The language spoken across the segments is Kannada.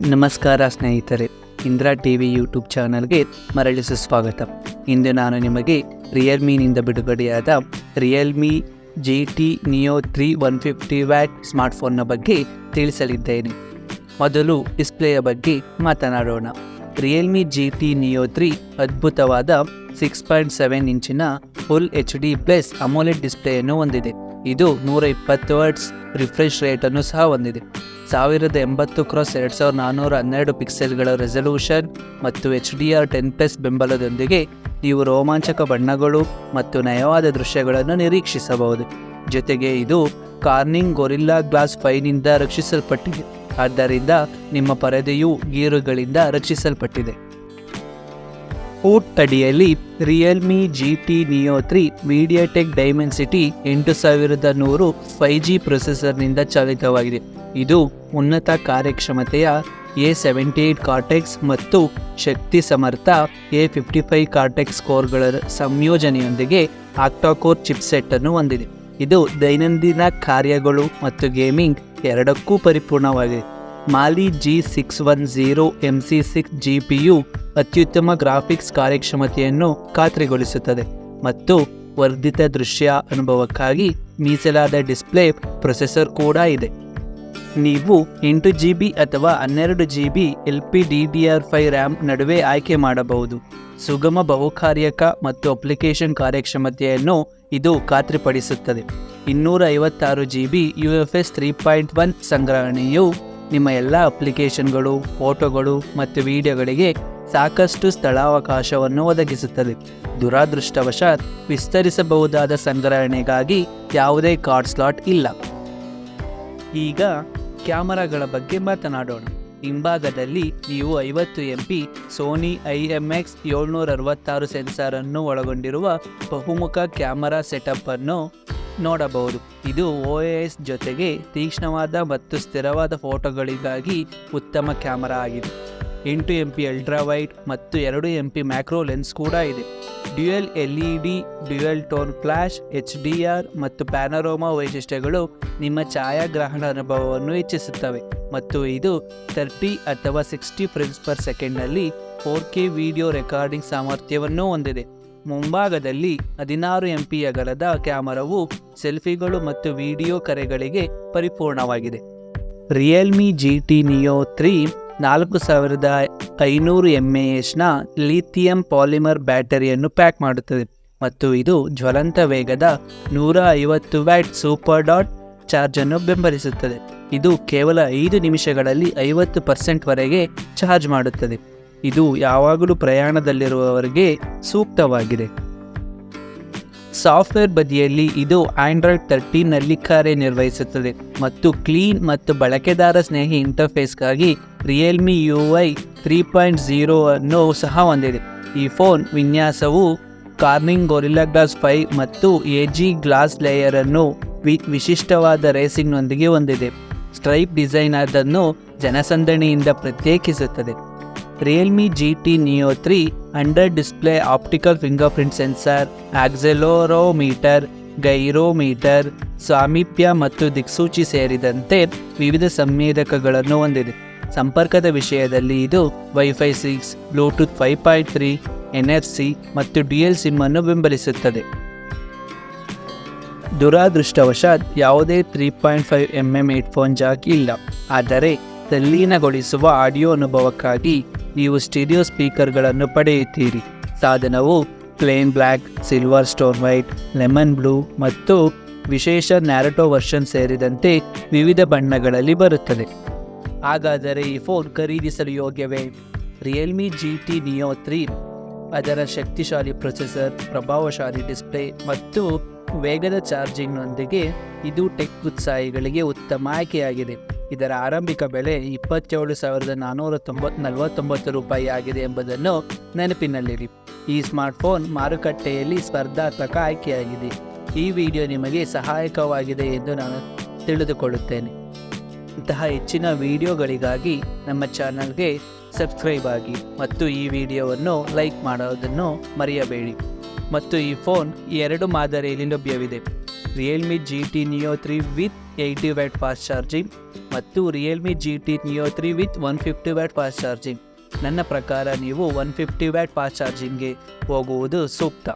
ನಮಸ್ಕಾರ ಸ್ನೇಹಿತರೆ, ಇಂದ್ರ ಟಿವಿ ಯೂಟ್ಯೂಬ್ ಚಾನಲ್ಗೆ ಮರಳಿ ಸುಸ್ವಾಗತ. ಇಂದು ನಾನು ನಿಮಗೆ ರಿಯಲ್ಮಿನಿಂದ ಬಿಡುಗಡೆಯಾದ ರಿಯಲ್ಮಿ GT Neo 3 150W ಸ್ಮಾರ್ಟ್ಫೋನ್ನ ಬಗ್ಗೆ ತಿಳಿಸಲಿದ್ದೇನೆ. ಮೊದಲು ಡಿಸ್ಪ್ಲೇಯ ಬಗ್ಗೆ ಮಾತನಾಡೋಣ. ರಿಯಲ್ಮಿ GT Neo 3 ಅದ್ಭುತವಾದ 6.7 ಇಂಚಿನ ಫುಲ್ HD ಪ್ಲಸ್ ಅಮೋಲೆಡ್ ಡಿಸ್ಪ್ಲೇಯನ್ನು ಹೊಂದಿದೆ. ಇದು 120 Hz ರಿಫ್ರೆಶ್ ರೇಟನ್ನು ಸಹ ಹೊಂದಿದೆ. 1080x2412 ಪಿಕ್ಸೆಲ್ಗಳ ರೆಸಲ್ಯೂಷನ್ ಮತ್ತು HDR 10+ ಬೆಂಬಲದೊಂದಿಗೆ ನೀವು ರೋಮಾಂಚಕ ಬಣ್ಣಗಳು ಮತ್ತು ನಯವಾದ ದೃಶ್ಯಗಳನ್ನು ನಿರೀಕ್ಷಿಸಬಹುದು. ಜೊತೆಗೆ ಇದು ಕಾರ್ನಿಂಗ್ ಗೊರಿಲ್ಲಾ ಗ್ಲಾಸ್ 5ನಿಂದ ರಕ್ಷಿಸಲ್ಪಟ್ಟಿದೆ, ಆದ್ದರಿಂದ ನಿಮ್ಮ ಪರದೆಯು ಗೀರುಗಳಿಂದ ರಕ್ಷಿಸಲ್ಪಟ್ಟಿದೆ. ಫೂಟ್ ಅಡಿಯಲ್ಲಿ Realme GT Neo 3 MediaTek Dimensity 8100 5G ಪ್ರೊಸೆಸರ್ನಿಂದ ಚಾಲಿತವಾಗಿದೆ. ಇದು ಉನ್ನತ ಕಾರ್ಯಕ್ಷಮತೆಯ A78 ಕಾರ್ಟೆಕ್ಸ್ ಮತ್ತು ಶಕ್ತಿ ಸಮರ್ಥ A55 ಕಾರ್ಟೆಕ್ಸ್ ಕೋರ್ಗಳ ಸಂಯೋಜನೆಯೊಂದಿಗೆ ಆಕ್ಟಾಕೋರ್ ಚಿಪ್ಸೆಟ್ ಅನ್ನು ಹೊಂದಿದೆ. ಇದು ದೈನಂದಿನ ಕಾರ್ಯಗಳು ಮತ್ತು ಗೇಮಿಂಗ್ ಎರಡಕ್ಕೂ ಪರಿಪೂರ್ಣವಾಗಿದೆ. ಮಾಲಿ G610 MC6 GPU ಅತ್ಯುತ್ತಮ ಗ್ರಾಫಿಕ್ಸ್ ಕಾರ್ಯಕ್ಷಮತೆಯನ್ನು ಖಾತ್ರಿಗೊಳಿಸುತ್ತದೆ ಮತ್ತು ವರ್ಧಿತ ದೃಶ್ಯ ಅನುಭವಕ್ಕಾಗಿ ಮೀಸಲಾದ ಡಿಸ್ಪ್ಲೇ ಪ್ರೊಸೆಸರ್ ಕೂಡ ಇದೆ. ನೀವು 8GB ಅಥವಾ 12GB LPDDR5 RAM ನಡುವೆ ಆಯ್ಕೆ ಮಾಡಬಹುದು. ಸುಗಮ ಬಹುಕಾರ್ಯಕ ಮತ್ತು ಅಪ್ಲಿಕೇಶನ್ ಕಾರ್ಯಕ್ಷಮತೆಯನ್ನು ಇದು ಖಾತ್ರಿಪಡಿಸುತ್ತದೆ. 256GB UFS 3.1 ಸಂಗ್ರಹಣೆಯು ನಿಮ್ಮ ಎಲ್ಲ ಅಪ್ಲಿಕೇಶನ್ಗಳು, ಫೋಟೋಗಳು ಮತ್ತು ವಿಡಿಯೋಗಳಿಗೆ ಸಾಕಷ್ಟು ಸ್ಥಳಾವಕಾಶವನ್ನು ಒದಗಿಸುತ್ತದೆ. ದುರದೃಷ್ಟವಶಾತ್ ವಿಸ್ತರಿಸಬಹುದಾದ ಸಂಗ್ರಹಣೆಗಾಗಿ ಯಾವುದೇ ಕಾರ್ಡ್ ಸ್ಲಾಟ್ ಇಲ್ಲ. ಈಗ ಕ್ಯಾಮರಾಗಳ ಬಗ್ಗೆ ಮಾತನಾಡೋಣ. ಹಿಂಭಾಗದಲ್ಲಿ ನೀವು 50MP ಸೋನಿ IMX 766 ಸೆನ್ಸಾರ್ ಅನ್ನು ಒಳಗೊಂಡಿರುವ ಬಹುಮುಖ ಕ್ಯಾಮರಾ ಸೆಟಪ್ ಅನ್ನು ನೋಡಬಹುದು. ಇದು OIS ಜೊತೆಗೆ ತೀಕ್ಷ್ಣವಾದ ಮತ್ತು ಸ್ಥಿರವಾದ ಫೋಟೋಗಳಿಗಾಗಿ ಉತ್ತಮ ಕ್ಯಾಮರಾ ಆಗಿದೆ. 8MP ಅಲ್ಟ್ರಾ ವೈಡ್ ಮತ್ತು 2MP ಮ್ಯಾಕ್ರೋ ಲೆನ್ಸ್ ಕೂಡ ಇದೆ. Dual LED dual tone flash, HDR ಮತ್ತು ಪ್ಯಾನೋರಾಮಾ ವೈಶಿಷ್ಟ್ಯಗಳು ನಿಮ್ಮ ಛಾಯಾಗ್ರಹಣ ಅನುಭವವನ್ನು ಹೆಚ್ಚಿಸುತ್ತವೆ ಮತ್ತು ಇದು 30 ಅಥವಾ 60 ಫ್ರೇಮ್ಸ್ ಪರ್ ಸೆಕೆಂಡ್ನಲ್ಲಿ 4K ವಿಡಿಯೋ ರೆಕಾರ್ಡಿಂಗ್ ಸಾಮರ್ಥ್ಯವನ್ನು ಹೊಂದಿದೆ. ಮುಂಭಾಗದಲ್ಲಿ 16MP ಅಗಲದ ಕ್ಯಾಮರಾವು ಸೆಲ್ಫಿಗಳು ಮತ್ತು ವಿಡಿಯೋ ಕರೆಗಳಿಗೆ ಪರಿಪೂರ್ಣವಾಗಿದೆ. ರಿಯಲ್ಮಿ GT Neo 3 4500 mAhನ ಲಿಥಿಯಂ ಪಾಲಿಮರ್ ಬ್ಯಾಟರಿಯನ್ನು ಪ್ಯಾಕ್ ಮಾಡುತ್ತದೆ ಮತ್ತು ಇದು ಜ್ವಲಂತ ವೇಗದ 150W ಸೂಪರ್ ಡಾಟ್ ಚಾರ್ಜ್ ಅನ್ನು ಬೆಂಬಲಿಸುತ್ತದೆ. ಇದು ಕೇವಲ 5 ನಿಮಿಷಗಳಲ್ಲಿ 50% ವರೆಗೆ ಚಾರ್ಜ್ ಮಾಡುತ್ತದೆ. ಇದು ಯಾವಾಗಲೂ ಪ್ರಯಾಣದಲ್ಲಿರುವವರಿಗೆ ಸೂಕ್ತವಾಗಿದೆ. ಸಾಫ್ಟ್ವೇರ್ ಬದಿಯಲ್ಲಿ ಇದು Android 13ನಲ್ಲಿ ಕಾರ್ಯನಿರ್ವಹಿಸುತ್ತದೆ ಮತ್ತು ಕ್ಲೀನ್ ಮತ್ತು ಬಳಕೆದಾರ ಸ್ನೇಹಿ ಇಂಟರ್ಫೇಸ್ಗಾಗಿ ರಿಯಲ್ಮಿ UI 3.0 ಅನ್ನು ಸಹ ಹೊಂದಿದೆ. ಈ ಫೋನ್ ವಿನ್ಯಾಸವು ಕಾರ್ನಿಂಗ್ ಗೊರಿಲ್ಲಾ ಗ್ಲಾಸ್ 5 ಮತ್ತು AG ಗ್ಲಾಸ್ ಲೇಯರ್ ಅನ್ನು ವಿಶಿಷ್ಟವಾದ ರೇಸಿಂಗ್ನೊಂದಿಗೆ ಹೊಂದಿದೆ. ಸ್ಟ್ರೈಪ್ ಡಿಸೈನ್ ಅದನ್ನು ಜನಸಂದಣಿಯಿಂದ ಪ್ರತ್ಯೇಕಿಸುತ್ತದೆ. Realme GT Neo 3 under display optical fingerprint sensor, accelerometer, gyrometer, ಸಾಮೀಪ್ಯ ಮತ್ತು ದಿಕ್ಸೂಚಿ ಸೇರಿದಂತೆ ವಿವಿಧ ಸಂವೇದಕಗಳನ್ನು ಹೊಂದಿದೆ. ಸಂಪರ್ಕದ ವಿಷಯದಲ್ಲಿ ಇದು Wi-Fi 6, ಬ್ಲೂಟೂತ್ 5.3, NFC ಮತ್ತು ಡ್ಯುಯಲ್ ಸಿಮ್ ಅನ್ನು ಬೆಂಬಲಿಸುತ್ತದೆ. ದುರದೃಷ್ಟವಶಾತ್ ಯಾವುದೇ 3.5mm ಹೆಡ್ಫೋನ್ ಜಾಕ್ ಇಲ್ಲ, ಆದರೆ ತಲ್ಲೀನಗೊಳಿಸುವ ಆಡಿಯೋ ಅನುಭವಕ್ಕಾಗಿ ನೀವು ಸ್ಟೀರಿಯೋ ಸ್ಪೀಕರ್ಗಳನ್ನು ಪಡೆಯುತ್ತೀರಿ. ಸಾಧನವು plain black, silver stone white, lemon blue ಮತ್ತು ವಿಶೇಷ ನ್ಯಾರಟೋ ವರ್ಷನ್ ಸೇರಿದಂತೆ ವಿವಿಧ ಬಣ್ಣಗಳಲ್ಲಿ ಬರುತ್ತದೆ. ಹಾಗಾದರೆ ಈ ಫೋನ್ ಖರೀದಿಸಲು ಯೋಗ್ಯವೇ? ರಿಯಲ್ಮಿ GT Neo 3 ಅದರ ಶಕ್ತಿಶಾಲಿ ಪ್ರೊಸೆಸರ್, ಪ್ರಭಾವಶಾಲಿ ಡಿಸ್ಪ್ಲೇ ಮತ್ತು ವೇಗದ ಚಾರ್ಜಿಂಗ್ನೊಂದಿಗೆ ಇದು ಟೆಕ್ ಉತ್ಸಾಹಿಗಳಿಗೆ ಉತ್ತಮ ಆಯ್ಕೆಯಾಗಿದೆ. ಇದರ ಆರಂಭಿಕ ಬೆಲೆ 27,449 ರೂಪಾಯಿ ಆಗಿದೆ ಎಂಬುದನ್ನು ನೆನಪಿನಲ್ಲಿರಿ. ಈ ಸ್ಮಾರ್ಟ್ಫೋನ್ ಮಾರುಕಟ್ಟೆಯಲ್ಲಿ ಸ್ಪರ್ಧಾತ್ಮಕ ಆಯ್ಕೆಯಾಗಿದೆ. ಈ ವಿಡಿಯೋ ನಿಮಗೆ ಸಹಾಯಕವಾಗಿದೆ ಎಂದು ನಾನು ತಿಳಿದುಕೊಳ್ಳುತ್ತೇನೆ. ಇಂತಹ ಹೆಚ್ಚಿನ ವಿಡಿಯೋಗಳಿಗಾಗಿ ನಮ್ಮ ಚಾನಲ್ಗೆ ಸಬ್ಸ್ಕ್ರೈಬ್ ಆಗಿ ಮತ್ತು ಈ ವಿಡಿಯೋವನ್ನು ಲೈಕ್ ಮಾಡೋದನ್ನು ಮರೆಯಬೇಡಿ. ಮತ್ತು ಈ ಫೋನ್ 2 ಮಾದರಿಯಲ್ಲಿ ಲಭ್ಯವಿದೆ. Realme GT Neo 3 with 80W fast charging ಮತ್ತು Realme GT Neo 3 with 150 watt fast charging. ನನ್ನ ಪ್ರಕಾರ ನೀವು 150 ವ್ಯಾಟ್ ಫಾಸ್ಟ್ ಚಾರ್ಜಿಂಗ್ಗೆ ಹೋಗುವುದು ಸೂಕ್ತ.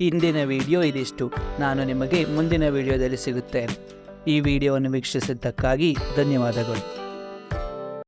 ಇಂದಿನ ವಿಡಿಯೋ ಇದಿಷ್ಟು. ನಾನು ನಿಮಗೆ ಮುಂದಿನ ವಿಡಿಯೋದಲ್ಲಿ ಸಿಗುತ್ತೇನೆ. ಈ ವಿಡಿಯೋವನ್ನು ವೀಕ್ಷಿಸಿದ್ದಕ್ಕಾಗಿ ಧನ್ಯವಾದಗಳು.